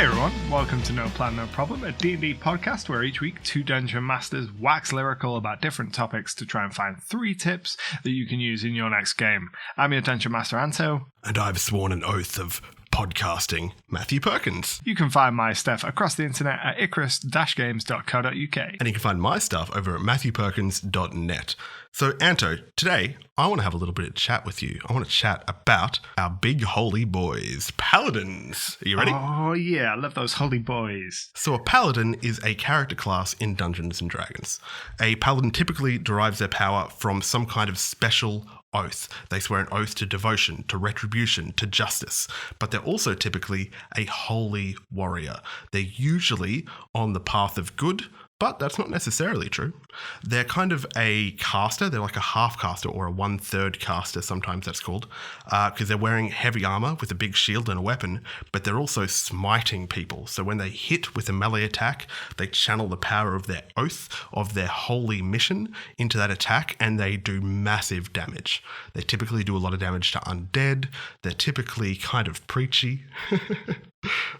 Hey everyone, welcome to No Plan No Problem, a D&D podcast where each week two dungeon masters wax lyrical about different topics to try and find 3 tips that you can use in your next game. I'm your dungeon master Anto. And I've sworn an oath of podcasting, Matthew Perkins. You can find my stuff across the internet at icarus-games.co.uk. And you can find my stuff over at matthewperkins.net. So, Anto, today I want to have a little bit of chat with you. I want to chat about our big holy boys, Paladins. Are you ready? Oh yeah, I love those holy boys. So a Paladin is a character class in Dungeons & Dragons. A Paladin typically derives their power from some kind of special oath. They swear an oath to devotion, to retribution, to justice, but they're also typically a holy warrior. They're usually on the path of good, but that's not necessarily true. They're kind of a caster. They're like a half caster or a 1/3 caster, sometimes that's called, because they're wearing heavy armor with a big shield and a weapon, but they're also smiting people. So when they hit with a melee attack, they channel the power of their oath, of their holy mission into that attack, and they do massive damage. They typically do a lot of damage to undead. They're typically kind of preachy.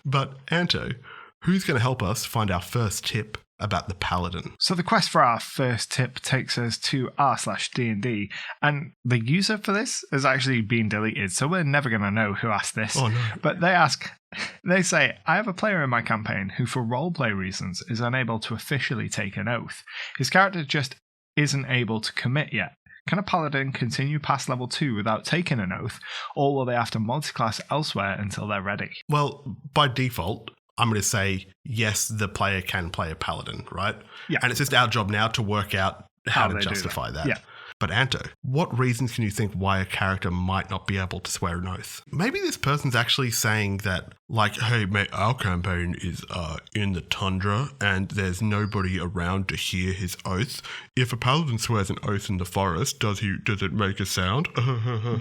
But Anto, who's going to help us find our first tip about the Paladin? So the quest for our first tip takes us to r/D&D, and the user for this has actually been deleted, so we're never going to know who asked this. Oh, no. But they say, I have a player in my campaign who for roleplay reasons is unable to officially take an oath. His character just isn't able to commit yet. Can a Paladin continue past level 2 without taking an oath, or will they have to multiclass elsewhere until they're ready? Well, by default, I'm going to say, yes, the player can play a Paladin, right? Yeah. And it's just our job now to work out how to justify that. Yeah. But Anto, what reasons can you think why a character might not be able to swear an oath? Maybe this person's actually saying that, like, hey, mate, our campaign is in the tundra and there's nobody around to hear his oath. If a Paladin swears an oath in the forest, does it make a sound?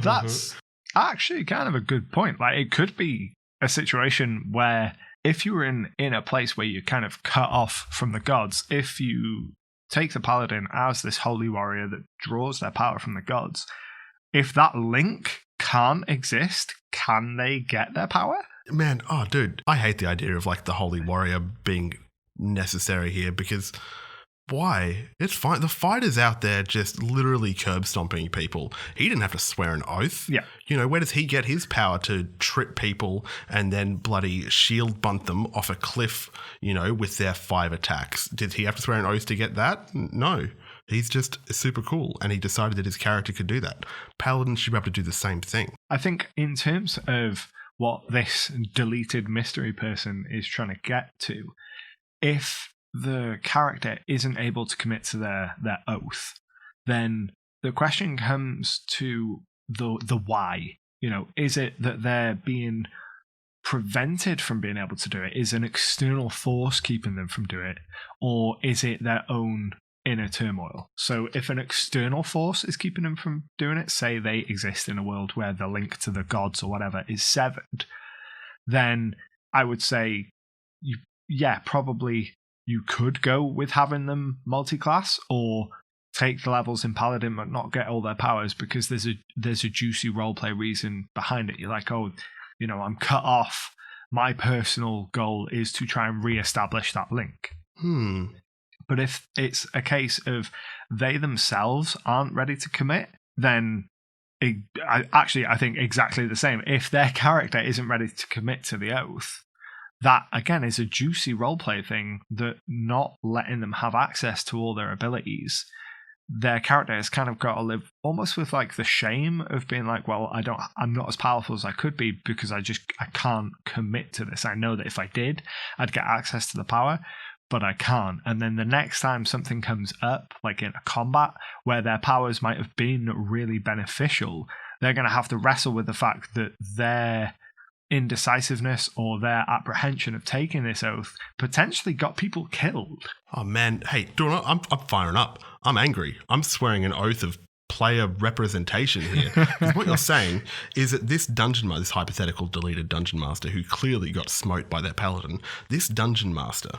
That's actually kind of a good point. Like, it could be a situation where if you were in a place where you're kind of cut off from the gods, if you take the Paladin as this holy warrior that draws their power from the gods, if that link can't exist, can they get their power? Man, oh, dude, I hate the idea of, like, the holy warrior being necessary here because why? It's fine. The fighter's out there just literally curb stomping people. He didn't have to swear an oath. Yeah. You know, where does he get his power to trip people and then bloody shield bunt them off a cliff, you know, with their 5 attacks? Did he have to swear an oath to get that? No. He's just super cool, and he decided that his character could do that. Paladins should be able to do the same thing. I think in terms of what this deleted mystery person is trying to get to, if the character isn't able to commit to their oath, then the question comes to the why. You know, is it that they're being prevented from being able to do it? Is an external force keeping them from doing it? Or is it their own inner turmoil? So if an external force is keeping them from doing it, say they exist in a world where the link to the gods or whatever is severed, then I would say, probably you could go with having them multi-class or take the levels in Paladin but not get all their powers because there's a juicy roleplay reason behind it. You're like, oh, you know, I'm cut off. My personal goal is to try and re-establish that link. But if it's a case of they themselves aren't ready to commit, then I think exactly the same. If their character isn't ready to commit to the oath, that, again, is a juicy roleplay thing that not letting them have access to all their abilities, their character has kind of got to live almost with, like, the shame of being like, well, I'm not as powerful as I could be because I can't commit to this. I know that if I did, I'd get access to the power, but I can't. And then the next time something comes up, like in a combat, where their powers might have been really beneficial, they're going to have to wrestle with the fact that their indecisiveness or their apprehension of taking this oath potentially got people killed. Oh man, hey, I'm firing up. I'm angry. I'm swearing an oath of player representation here. Because what you're saying is that this this hypothetical deleted dungeon master who clearly got smote by their paladin, this dungeon master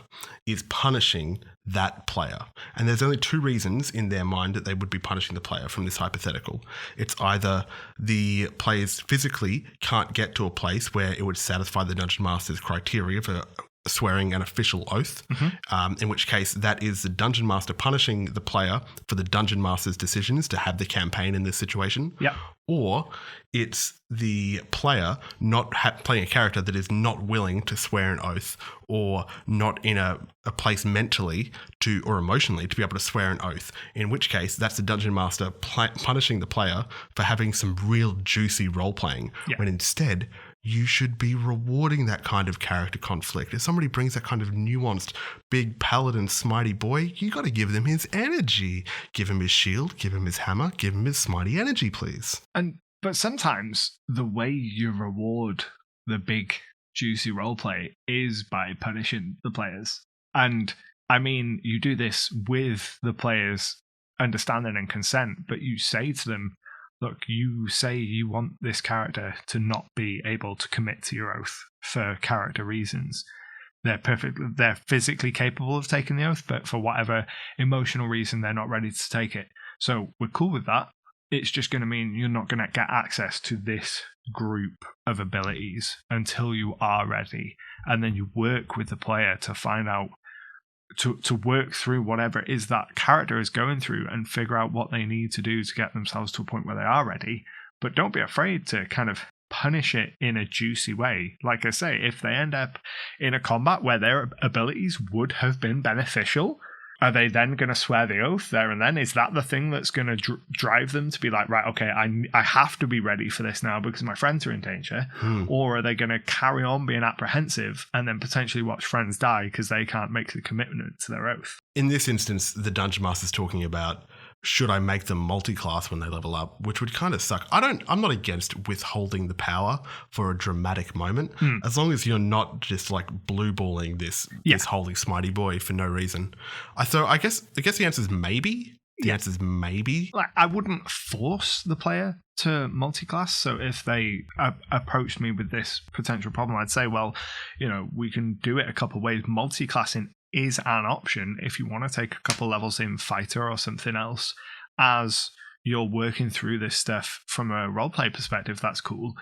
is punishing that player. And there's only two reasons in their mind that they would be punishing the player from this hypothetical. It's either the players physically can't get to a place where it would satisfy the dungeon master's criteria for swearing an official oath, in which case that is the dungeon master punishing the player for the dungeon master's decisions to have the campaign in this situation. Yeah. Or it's the player not playing a character that is not willing to swear an oath or not in a place mentally or emotionally to be able to swear an oath, in which case that's the dungeon master punishing the player for having some real juicy role-playing, when instead you should be rewarding that kind of character conflict. If somebody brings that kind of nuanced, big paladin smitey boy, you got to give them his energy. Give him his shield, give him his hammer, give him his smitey energy, please. But sometimes the way you reward the big, juicy roleplay is by punishing the players. And I mean, you do this with the players' understanding and consent, but you say to them, look, you say you want this character to not be able to commit to your oath for character reasons. They're physically capable of taking the oath, but for whatever emotional reason, they're not ready to take it. So we're cool with that. It's just going to mean you're not going to get access to this group of abilities until you are ready. And then you work with the player to find out, to work through whatever it is that character is going through and figure out what they need to do to get themselves to a point where they are ready. But don't be afraid to kind of punish it in a juicy way. Like I say, if they end up in a combat where their abilities would have been beneficial, are they then going to swear the oath there and then? Is that the thing that's going to drive them to be like, right, okay, I have to be ready for this now because my friends are in danger? Or are they going to carry on being apprehensive and then potentially watch friends die because they can't make the commitment to their oath? In this instance, the Dungeon Master's talking about, should I make them multi-class when they level up, which would kind of suck. I'm not against withholding the power for a dramatic moment, as long as you're not just like blue balling this holy smitey boy for no reason. I guess the answer is maybe. The answer is maybe. Like, I wouldn't force the player to multi-class. So if they approached me with this potential problem, I'd say, well, we can do it a couple of ways. Multi-classing is an option if you want to take a couple levels in fighter or something else as you're working through this stuff from a roleplay perspective. That's cool.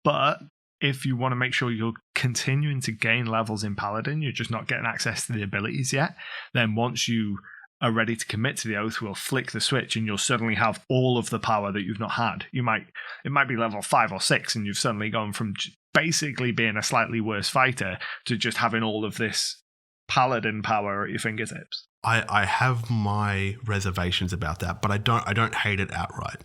But if you want to make sure you're continuing to gain levels in Paladin, you're just not getting access to the abilities yet, then once you are ready to commit to the oath, we'll flick the switch and you'll suddenly have all of the power that you've not had. It might be level 5 or 6 and you've suddenly gone from basically being a slightly worse fighter to just having all of this Paladin power at your fingertips. I have my reservations about that, but I don't hate it outright.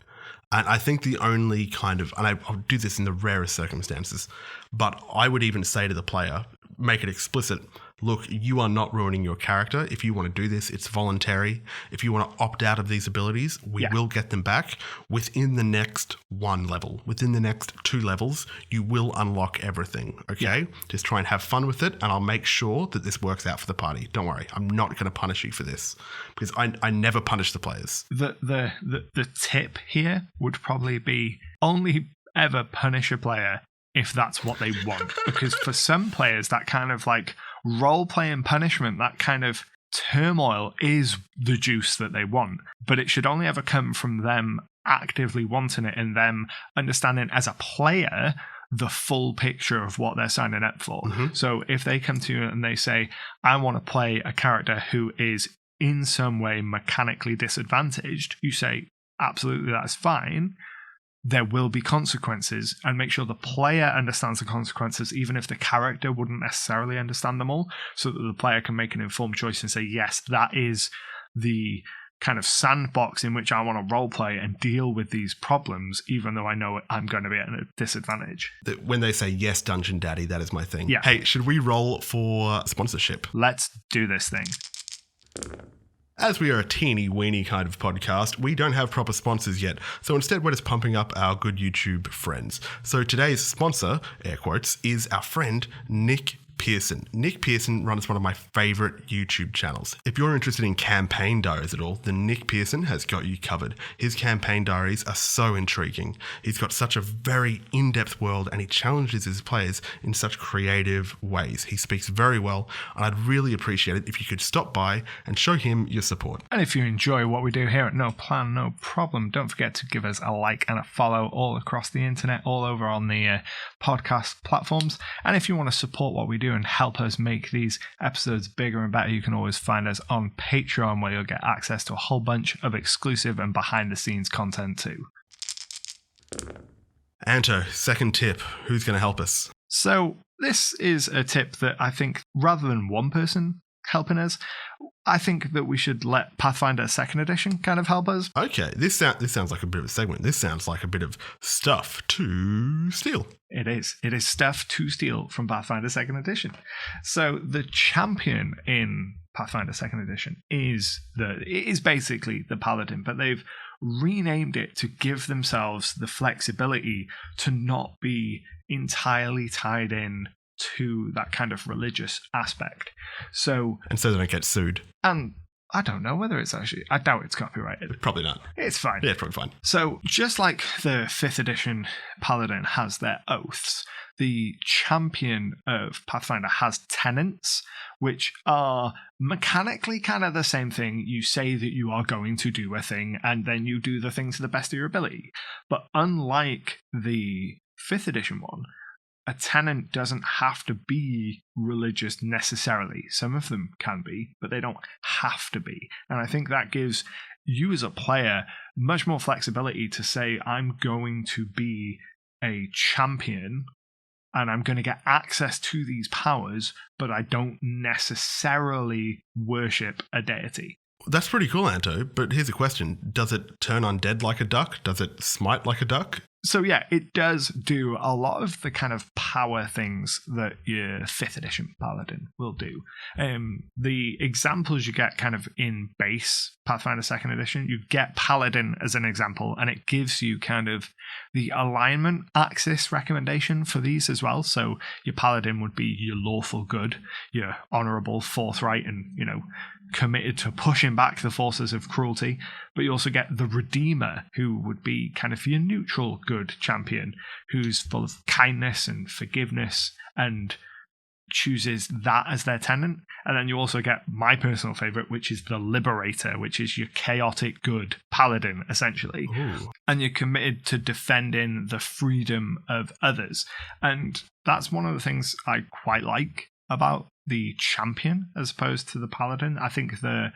And I think the only kind of, and I'll do this in the rarest circumstances, but I would even say to the player, make it explicit, look, you are not ruining your character. If you want to do this, it's voluntary. If you want to opt out of these abilities, we will get them back within the next 1 level. Within the next 2 levels, you will unlock everything, okay? Yeah. Just try and have fun with it, and I'll make sure that this works out for the party. Don't worry, I'm not going to punish you for this, because I never punish the players. The tip here would probably be only ever punish a player if that's what they want. Because for some players, that kind of like role-playing punishment, that kind of turmoil is the juice that they want. But it should only ever come from them actively wanting it and them understanding as a player the full picture of what they're signing up for. So if they come to you and they say, I want to play a character who is in some way mechanically disadvantaged, you say, absolutely, that's fine. There will be consequences, and make sure the player understands the consequences, even if the character wouldn't necessarily understand them all, so that the player can make an informed choice and say, yes, that is the kind of sandbox in which I want to roleplay and deal with these problems, even though I know I'm going to be at a disadvantage. When they say, yes, Dungeon Daddy, that is my thing. Yeah. Hey, should we roll for sponsorship? Let's do this thing. As we are a teeny weeny kind of podcast, we don't have proper sponsors yet. So instead, we're just pumping up our good YouTube friends. So today's sponsor, air quotes, is our friend Nick Pearson. Nick Pearson runs one of my favorite YouTube channels. If you're interested in campaign diaries at all, then Nick Pearson has got you covered. His campaign diaries are so intriguing. He's got such a very in-depth world and he challenges his players in such creative ways. He speaks very well, and I'd really appreciate it if you could stop by and show him your support. And if you enjoy what we do here at No Plan, No Problem, don't forget to give us a like and a follow all across the internet, all over on the podcast platforms. And if you want to support what we do and help us make these episodes bigger and better, you can always find us on Patreon, where you'll get access to a whole bunch of exclusive and behind-the-scenes content too. Anto, second tip. Who's going to help us? So this is a tip that I think, rather than one person helping us, I think that we should let Pathfinder 2nd Edition kind of help us. Okay, this sounds like a bit of a segment. This sounds like a bit of stuff to steal. It is. It is stuff to steal from Pathfinder 2nd Edition. So the champion in Pathfinder 2nd Edition is basically the Paladin, but they've renamed it to give themselves the flexibility to not be entirely tied in to that kind of religious aspect. And so they don't get sued. And I don't know whether it's actually... I doubt it's copyrighted. Probably not. It's fine. Yeah, it's probably fine. So just like the 5th edition Paladin has their oaths, the champion of Pathfinder has tenets, which are mechanically kind of the same thing. You say that you are going to do a thing, and then you do the thing to the best of your ability. But unlike the 5th edition one, a tenet doesn't have to be religious necessarily. Some of them can be, but they don't have to be. And I think that gives you as a player much more flexibility to say, I'm going to be a champion and I'm going to get access to these powers, but I don't necessarily worship a deity. That's pretty cool, Anto, but here's a question. Does it turn undead like a duck? Does it smite like a duck? So yeah, it does do a lot of the kind of power things that your 5th edition Paladin will do. The examples you get kind of in base Pathfinder 2nd edition, you get Paladin as an example, and it gives you kind of the alignment axis recommendation for these as well. So your Paladin would be your lawful good, your honourable, forthright, and, committed to pushing back the forces of cruelty. But you also get the Redeemer, who would be kind of your neutral good champion, who's full of kindness and forgiveness and chooses that as their tenet. And then you also get my personal favourite, which is the Liberator, which is your chaotic good paladin, essentially. Ooh. And you're committed to defending the freedom of others. And that's one of the things I quite like about the champion as opposed to the paladin. I think the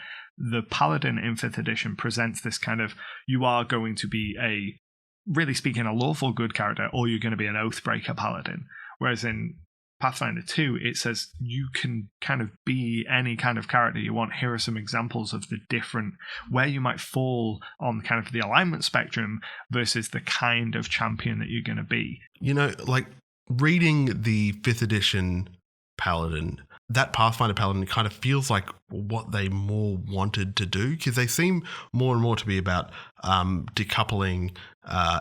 paladin in 5th edition presents this kind of, you are going to be really speaking, a lawful good character, or you're going to be an oathbreaker paladin. Whereas in Pathfinder 2, it says you can kind of be any kind of character you want. Here are some examples of the different, where you might fall on kind of the alignment spectrum versus the kind of champion that you're going to be. Like reading the 5th edition Paladin, that Pathfinder Paladin kind of feels like what they more wanted to do, because they seem more and more to be about decoupling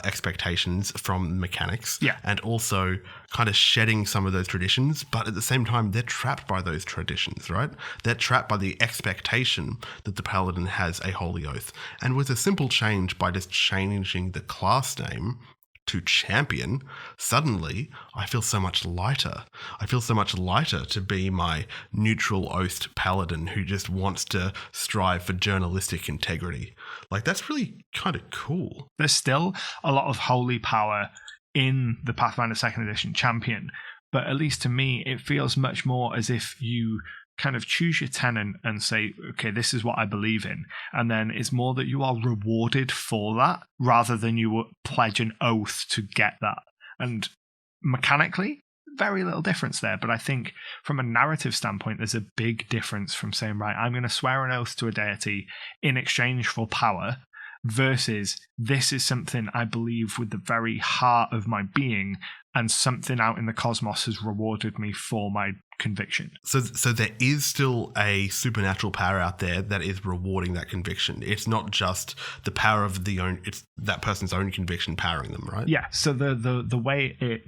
expectations from mechanics, and also kind of shedding some of those traditions. But at the same time, they're trapped by those traditions, right? They're trapped by the expectation that the Paladin has a holy oath. And with a simple change, by just changing the class name to champion, suddenly I feel so much lighter. I feel so much lighter to be my neutral oathed paladin who just wants to strive for journalistic integrity. Like, that's really kind of cool. There's still a lot of holy power in the Pathfinder 2nd edition champion, but at least to me, it feels much more as if you kind of choose your tenet and say, okay, this is what I believe in. And then it's more that you are rewarded for that rather than you pledge an oath to get that. And mechanically, very little difference there. But I think from a narrative standpoint, there's a big difference from saying, right, I'm going to swear an oath to a deity in exchange for power versus this is something I believe with the very heart of my being, and something out in the cosmos has rewarded me for my conviction. So there is still a supernatural power out there that is rewarding that conviction. It's not just the power of it's that person's own conviction powering them, right? Yeah. So the way it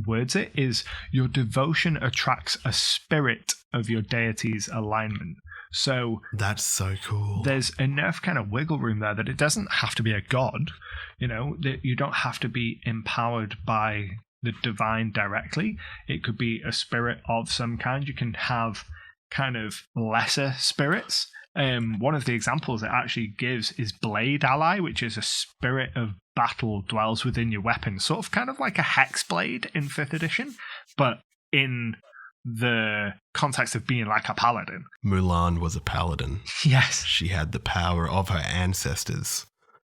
words it is your devotion attracts a spirit of your deity's alignment. So that's so cool. There's enough kind of wiggle room there that it doesn't have to be a god, that you don't have to be empowered by the divine directly. It could be a spirit of some kind. You can have kind of lesser spirits. One of the examples it actually gives is Blade Ally, which is a spirit of battle dwells within your weapon, sort of kind of like a hex blade in 5th edition, but in the context of being like a paladin. Mulan was a paladin. Yes. She had the power of her ancestors.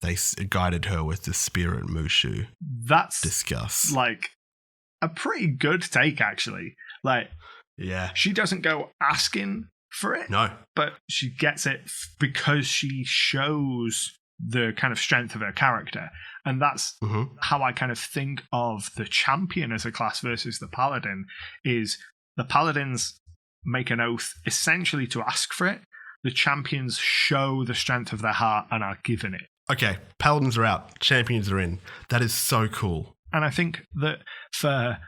They guided her with the spirit Mushu. That's discuss. Like a pretty good take, actually. Like, yeah, she doesn't go asking for it. No. But she gets it because she shows the kind of strength of her character. And that's how I kind of think of the champion as a class versus the paladin, is the paladins make an oath essentially to ask for it. The champions show the strength of their heart and are given it. Okay, paladins are out, champions are in. That is so cool. And I think that for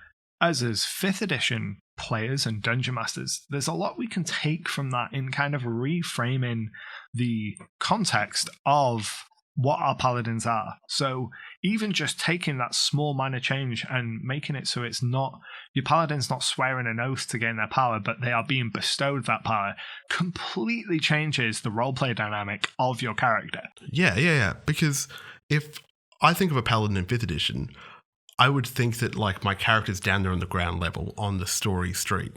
us as 5th edition players and dungeon masters, there's a lot we can take from that in kind of reframing the context of what our paladins are. So even just taking that small minor change and making it so it's not, your paladin's not swearing an oath to gain their power, but they are being bestowed that power, completely changes the roleplay dynamic of your character. Yeah. Because if I think of a paladin in 5th edition, I would think that like my character's down there on the ground level on the story street.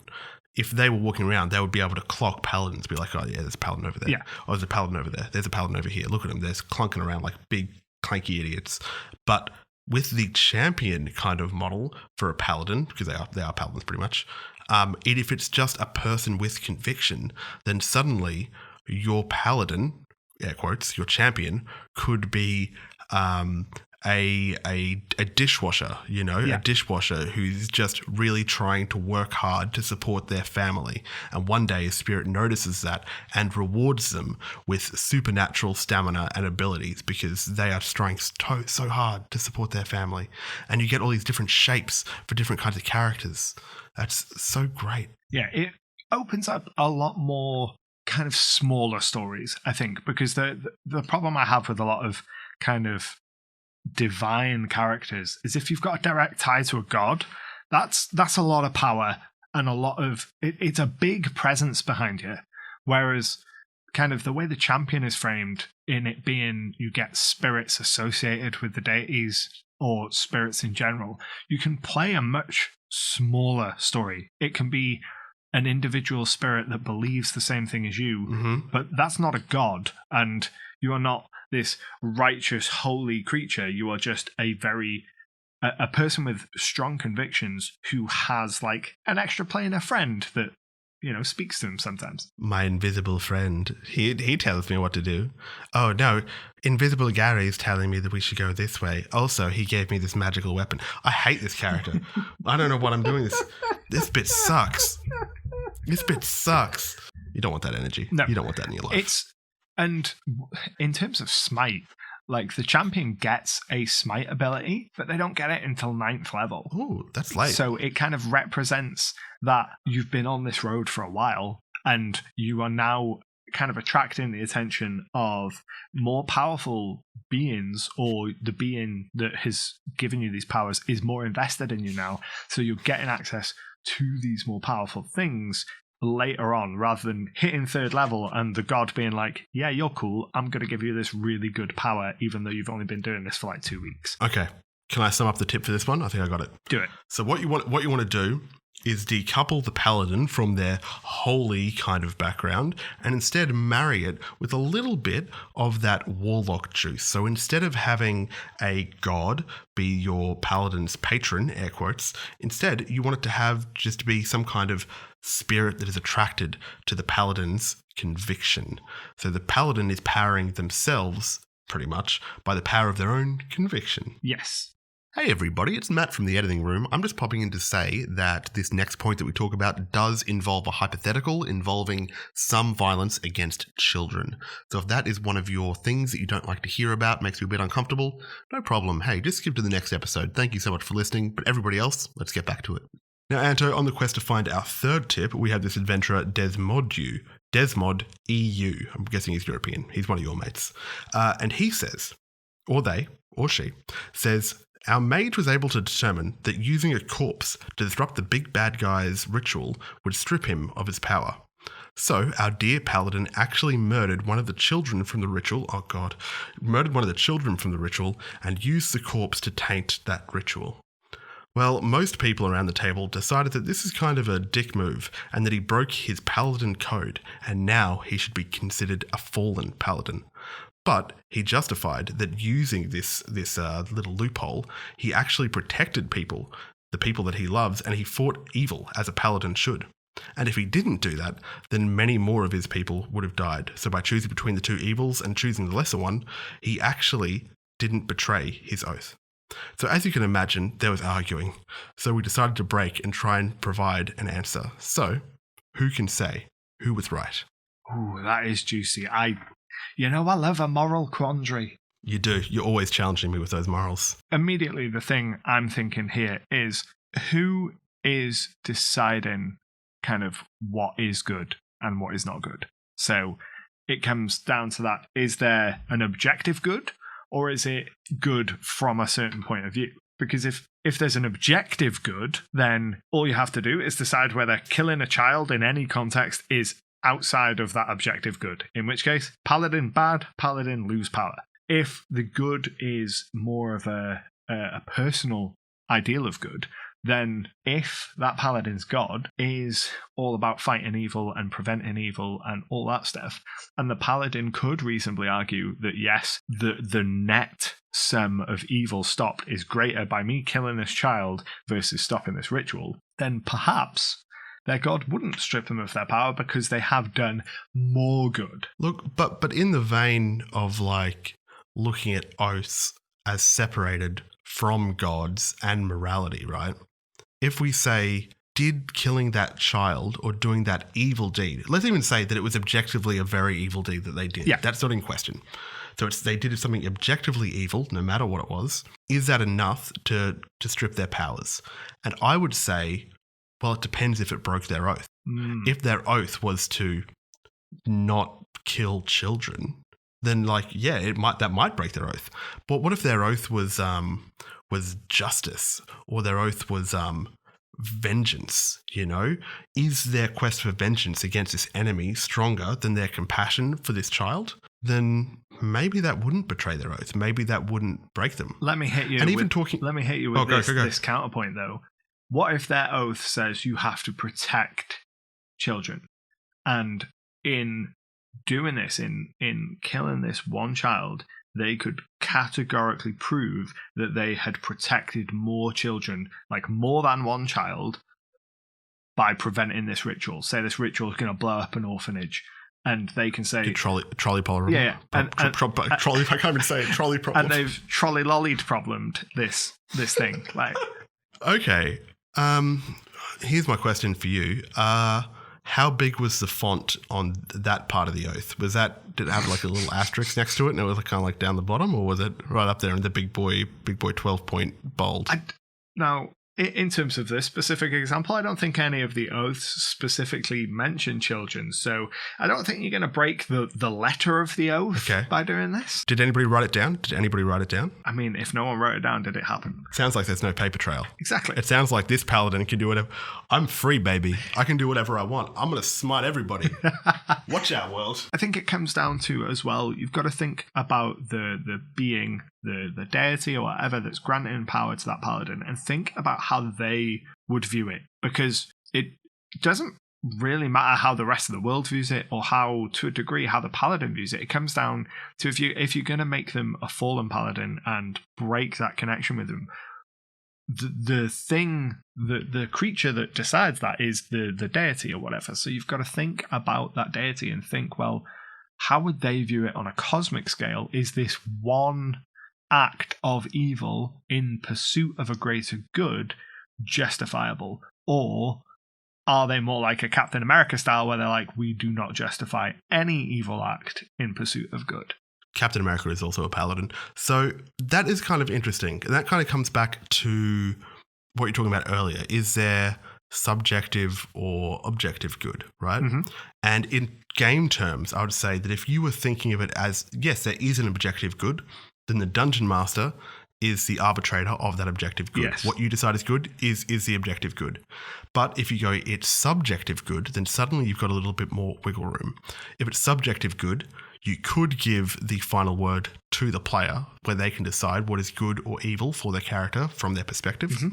If they were walking around, they would be able to clock paladins, be like, oh yeah, there's a paladin over there. Yeah. Oh, there's a paladin over there. There's a paladin over here. Look at them. They're clunking around like big, clanky idiots. But with the champion kind of model for a paladin, because they are paladins pretty much, if it's just a person with conviction, then suddenly your paladin, air quotes, your champion, could be a dishwasher, a dishwasher who's just really trying to work hard to support their family. And one day a spirit notices that and rewards them with supernatural stamina and abilities because they are trying so hard to support their family. And you get all these different shapes for different kinds of characters. That's so great. Yeah, it opens up a lot more kind of smaller stories, I think, because the problem I have with a lot of kind of divine characters is if you've got a direct tie to a god, that's a lot of power and a lot of it's a big presence behind you. Whereas kind of the way the champion is framed, in it being you get spirits associated with the deities or spirits in general, you can play a much smaller story. It can be an individual spirit that believes the same thing as you, but that's not a god, and you are not this righteous, holy creature. You are just a person with strong convictions who has like an extra player friend that, speaks to him sometimes. My invisible friend, he tells me what to do. Oh no, Invisible Gary's telling me that we should go this way. Also, he gave me this magical weapon. I hate this character. I don't know what I'm doing. This bit sucks. This bit sucks. You don't want that energy. No. You don't want that in your life. And in terms of smite, like the champion gets a smite ability, but they don't get it until 9th level. Ooh, that's late. So it kind of represents that you've been on this road for a while and you are now kind of attracting the attention of more powerful beings, or the being that has given you these powers is more invested in you now. So you're getting access to these more powerful things later on, rather than hitting 3rd level and the god being like, yeah, you're cool, I'm going to give you this really good power even though you've only been doing this for like 2 weeks. Okay, can I sum up the tip for this one? I think I got it. Do it. So what you want to do is decouple the paladin from their holy kind of background and instead marry it with a little bit of that warlock juice. So instead of having a god be your paladin's patron, air quotes, instead you want it to have just be some kind of spirit that is attracted to the paladin's conviction. So the paladin is powering themselves pretty much by the power of their own conviction. Yes. Hey everybody, it's Matt from the editing room. I'm just popping in to say that this next point that we talk about does involve a hypothetical involving some violence against children. So if that is one of your things that you don't like to hear about, makes you a bit uncomfortable, no problem. Hey, just skip to the next episode. Thank you so much for listening, but everybody else, let's get back to it. Now, Anto, on the quest to find our third tip, we have this adventurer Desmod EU. I'm guessing he's European. He's one of your mates. And he says, or they, or she, says, our mage was able to determine that using a corpse to disrupt the big bad guy's ritual would strip him of his power. So our dear paladin actually murdered one of the children from the ritual. Oh God, murdered one of the children from the ritual and used the corpse to taint that ritual. Well, most people around the table decided that this is kind of a dick move and that he broke his paladin code and now he should be considered a fallen paladin. But he justified that using this little loophole, he actually protected people, the people that he loves, and he fought evil as a paladin should. And if he didn't do that, then many more of his people would have died. So by choosing between the two evils and choosing the lesser one, he actually didn't betray his oath. So as you can imagine, there was arguing. So we decided to break and try and provide an answer. So who can say who was right? Ooh, that is juicy. I love a moral quandary. You do. You're always challenging me with those morals. Immediately, the thing I'm thinking here is who is deciding kind of what is good and what is not good. So it comes down to that. Is there an objective good or is it good from a certain point of view? Because if there's an objective good, then all you have to do is decide whether killing a child in any context is outside of that objective good, in which case paladin bad, paladin lose power. If the good is more of a personal ideal of good, then if that paladin's god is all about fighting evil and preventing evil and all that stuff, and the paladin could reasonably argue that yes, the net sum of evil stopped is greater by me killing this child versus stopping this ritual, then perhaps their god wouldn't strip them of their power because they have done more good. Look, but in the vein of like looking at oaths as separated from gods and morality, right? If we say, did killing that child or doing that evil deed, let's even say that it was objectively a very evil deed that they did. Yeah. That's not in question. So they did something objectively evil, no matter what it was. Is that enough to strip their powers? And I would say, well, it depends if it broke their oath. If their oath was to not kill children, then that might break their oath. But what if their oath was justice, or their oath was vengeance? Is their quest for vengeance against this enemy stronger than their compassion for this child? Then maybe that wouldn't betray their oath. Maybe that wouldn't break them. Let me hit you. Let me hit you with this counterpoint, though. What if their oath says you have to protect children? And in doing this, in killing this one child, they could categorically prove that they had protected more children, like more than one child, by preventing this ritual. Say this ritual is going to blow up an orphanage, and they can say trolley problem. Yeah, trolley. I can't even say it. Trolley problem. And they've trolley lollied problemed this thing. Like, okay. Here's my question for you. How big was the font on that part of the oath? Did it have like a little asterisk next to it and it was kind of like down the bottom, or was it right up there in the big boy 12-point bold? Now, in terms of this specific example, I don't think any of the oaths specifically mention children, so I don't think you're going to break the letter of the oath by doing this. Did anybody write it down? I mean, if no one wrote it down, did it happen? Sounds like there's no paper trail. Exactly. It sounds like this paladin can do whatever. I'm free, baby. I can do whatever I want. I'm going to smite everybody. Watch out, world. I think it comes down to, as well, you've got to think about the being, the deity or whatever that's granting power to that paladin, and think about how they would view it, because it doesn't really matter how the rest of the world views it, or how, to a degree, how the paladin views it. It comes down to if you're going to make them a fallen paladin and break that connection with them, the creature that decides that is the deity or whatever. So you've got to think about that deity and think, well, how would they view it on a cosmic scale? Is this one act of evil in pursuit of a greater good justifiable? Or are they more like a Captain America style where they're like, we do not justify any evil act in pursuit of good? Captain America is also a paladin. So that is kind of interesting. And that kind of comes back to what you're talking about earlier. Is there subjective or objective good, right? Mm-hmm. And in game terms, I would say that if you were thinking of it as, yes, there is an objective good, then the dungeon master is the arbitrator of that objective good. Yes. What you decide is good is the objective good. But if you go, it's subjective good, then suddenly you've got a little bit more wiggle room. If it's subjective good, you could give the final word to the player where they can decide what is good or evil for their character from their perspective. Mm-hmm.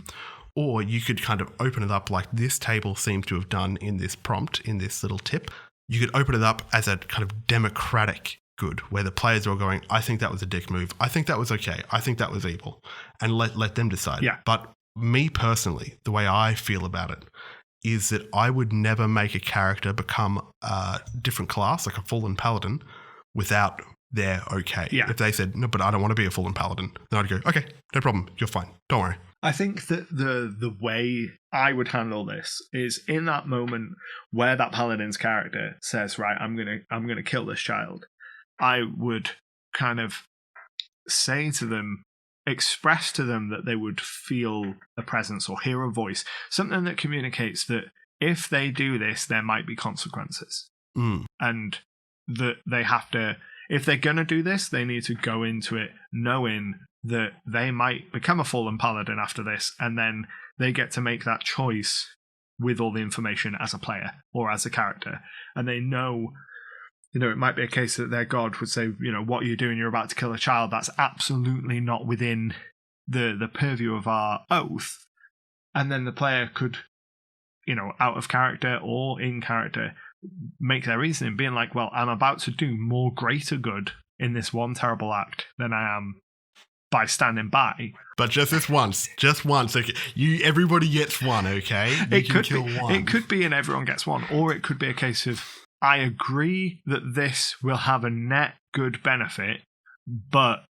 Or you could kind of open it up like this table seems to have done in this prompt, in this little tip. You could open it up as a kind of democratic good, where the players are all going, I think that was a dick move. I think that was okay. I think that was evil. And let them decide. Yeah. But me personally, the way I feel about it is that I would never make a character become a different class, like a fallen paladin, without their okay. Yeah. If they said, no, but I don't want to be a fallen paladin, then I'd go, okay, no problem. You're fine. Don't worry. I think that the way I would handle this is in that moment where that paladin's character says, right, I'm gonna kill this child, I would kind of say to them, express to them that they would feel a presence or hear a voice, something that communicates that if they do this, there might be consequences. And that they have to, if they're going to do this, they need to go into it knowing that they might become a fallen paladin after this, and then they get to make that choice with all the information as a player or as a character. And they know, it might be a case that their god would say, what you're doing, you're about to kill a child. That's absolutely not within the purview of our oath. And then the player could, out of character or in character, make their reasoning, being like, well, I'm about to do more greater good in this one terrible act than I am by standing by. But just this once. Okay. Everybody gets one, okay? It could be and everyone gets one. Or it could be a case of, I agree that this will have a net good benefit, but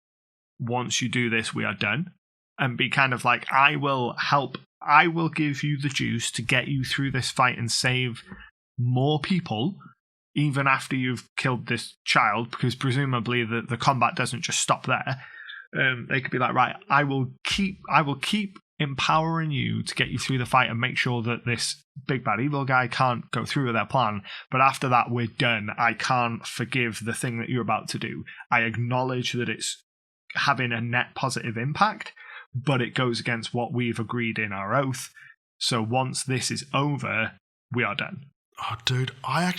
once you do this, we are done. And be kind of like, I will give you the juice to get you through this fight and save more people, even after you've killed this child, because presumably the combat doesn't just stop there. They could be like, right, I will keep empowering you to get you through the fight and make sure that this big bad evil guy can't go through with their plan. But after that, we're done. I can't forgive the thing that you're about to do. I acknowledge that it's having a net positive impact, but it goes against what we've agreed in our oath. So once this is over, we are done. Oh, dude, I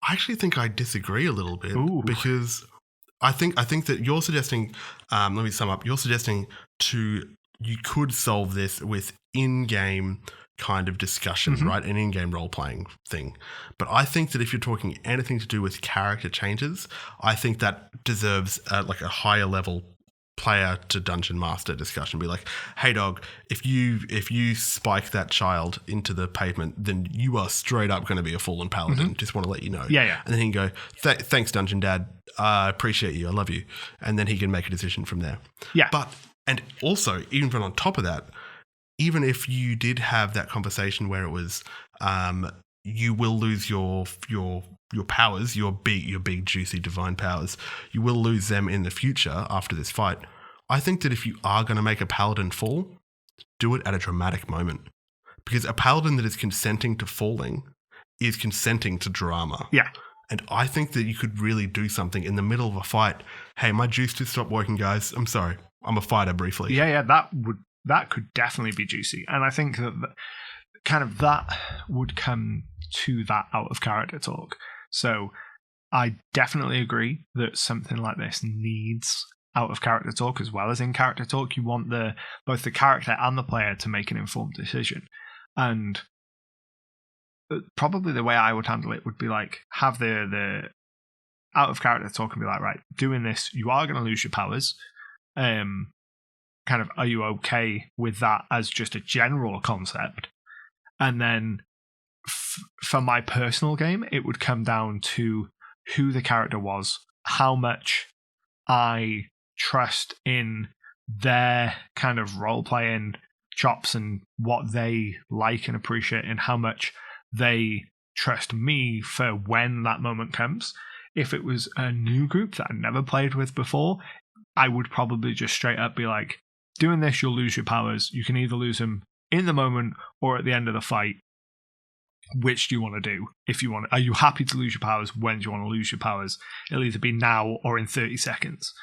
actually think I disagree a little bit. Ooh. Because I think that you're suggesting. Let me sum up. You're suggesting you could solve this with in-game kind of discussion, right? An in-game role-playing thing. But I think that if you're talking anything to do with character changes, I think that deserves like a higher level player to dungeon master discussion. Be like, hey dog, if you spike that child into the pavement, then you are straight up going to be a fallen paladin. Just want to let you know. Yeah. And then he can go, thanks dungeon dad, I appreciate you, I love you. And then he can make a decision from there. Yeah. And also, even from on top of that, even if you did have that conversation where it was, you will lose your powers, your big juicy divine powers, you will lose them in the future after this fight. I think that if you are going to make a paladin fall, do it at a dramatic moment. Because a paladin that is consenting to falling is consenting to drama. Yeah. And I think that you could really do something in the middle of a fight. Hey, my juice just stopped working, guys. I'm sorry. I'm a fighter briefly. Yeah, that could definitely be juicy. And I think that would come to that out of character talk. So I definitely agree that something like this needs out of character talk as well as in character talk. You want both the character and the player to make an informed decision. And probably the way I would handle it would be like, have the out of character talk and be like, right, doing this, you are going to lose your powers. Kind of, are you okay with that as just a general concept? And then for my personal game, it would come down to who the character was, how much I trust in their kind of role-playing chops and what they like and appreciate and how much they trust me for when that moment comes. If it was a new group that I never played with before, I would probably just straight up be like, doing this, you'll lose your powers. You can either lose them in the moment or at the end of the fight. Which do you want to do? If you want, are you happy to lose your powers? When do you want to lose your powers? It'll either be now or in 30 seconds.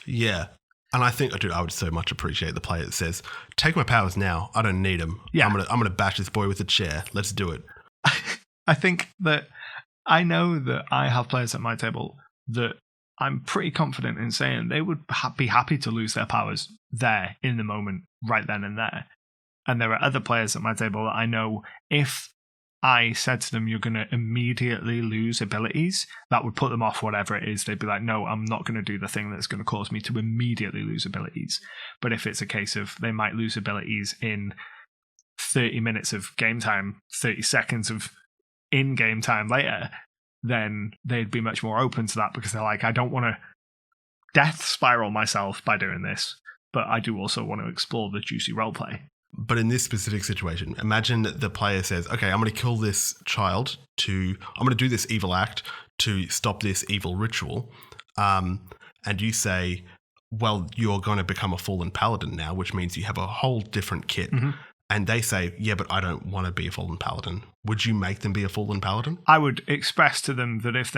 Yeah. And I think, dude, I would so much appreciate the player that says, take my powers now. I don't need them. Yeah. I'm gonna bash this boy with a chair. Let's do it. I think that I know that I have players at my table that I'm pretty confident in saying they would be happy to lose their powers there in the moment, right then and there. And there are other players at my table that I know if I said to them, you're going to immediately lose abilities, that would put them off whatever it is. They'd be like, no, I'm not going to do the thing that's going to cause me to immediately lose abilities. But if it's a case of they might lose abilities in 30 minutes of game time, 30 seconds of in-game time later, then they'd be much more open to that because they're like, I don't want to death spiral myself by doing this, but I do also want to explore the juicy roleplay. But in this specific situation, imagine that the player says, okay, I'm going to kill this child I'm going to do this evil act to stop this evil ritual. And you say, well, you're going to become a fallen paladin now, which means you have a whole different kit. Mm-hmm. And they say, yeah, but I don't want to be a fallen paladin. Would you make them be a fallen paladin? I would express to them that if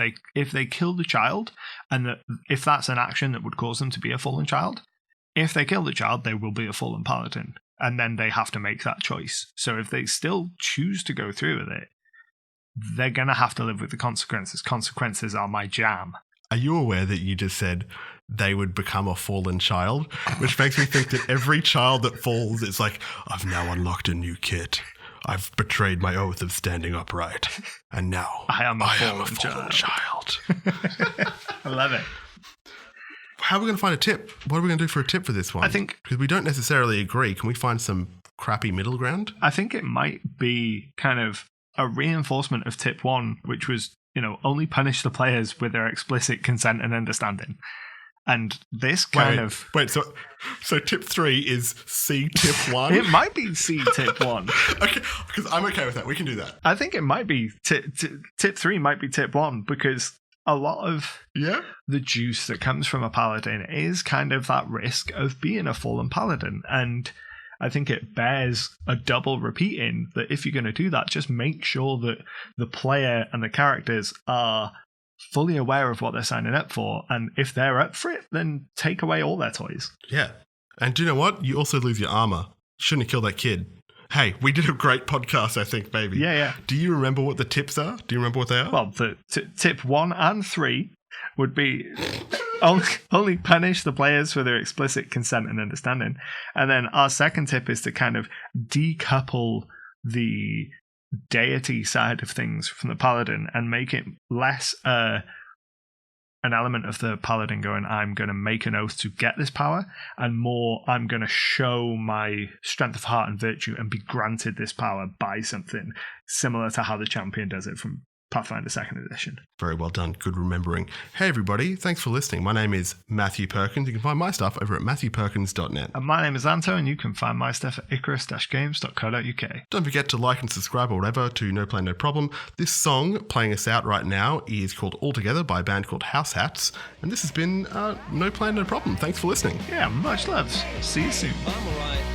they kill the child, and that if that's an action that would cause them to be a fallen child, if they kill the child, they will be a fallen paladin. And then they have to make that choice. So if they still choose to go through with it, they're going to have to live with the consequences. Consequences are my jam. Are you aware that you just said they would become a fallen child? Which makes me think that every child that falls, it's like, I've now unlocked a new kit. I've betrayed my oath of standing upright. And now I am a fallen child. I love it. How are we going to find a tip? What are we going to do for a tip for this one? I think, because we don't necessarily agree. Can we find some crappy middle ground? I think it might be kind of a reinforcement of tip 1, which was, only punish the players with their explicit consent and understanding. And this Wait, so tip 3 is C tip 1? It might be C tip 1. Okay, because I'm okay with that. We can do that. I think it might be tip 3 might be tip 1, because a lot of the juice that comes from a paladin is kind of that risk of being a fallen paladin. And I think it bears a double repeating that if you're going to do that, just make sure that the player and the characters are fully aware of what they're signing up for. And if they're up for it, then take away all their toys. Yeah. And do you know what? You also lose your armor. Shouldn't have killed that kid. Hey, we did a great podcast, I think, baby. Yeah. Do you remember what the tips are? Do you remember what they are? Well, the tip 1 and 3 would be only punish the players for their explicit consent and understanding. And then our second tip is to kind of decouple the deity side of things from the paladin and make it less an element of the paladin going, I'm going to make an oath to get this power, and more, I'm going to show my strength of heart and virtue and be granted this power by something similar to how the champion does it from Pathfinder 2nd edition. Very well done. Good remembering. Hey, everybody. Thanks for listening. My name is Matthew Perkins. You can find my stuff over at matthewperkins.net. And my name is Anto, and you can find my stuff at icarus-games.co.uk. Don't forget to like and subscribe or whatever to No Plan No Problem. This song playing us out right now is called All Together by a band called House Hats. And this has been No Plan No Problem. Thanks for listening. Yeah, much love. See you soon. I'm alright.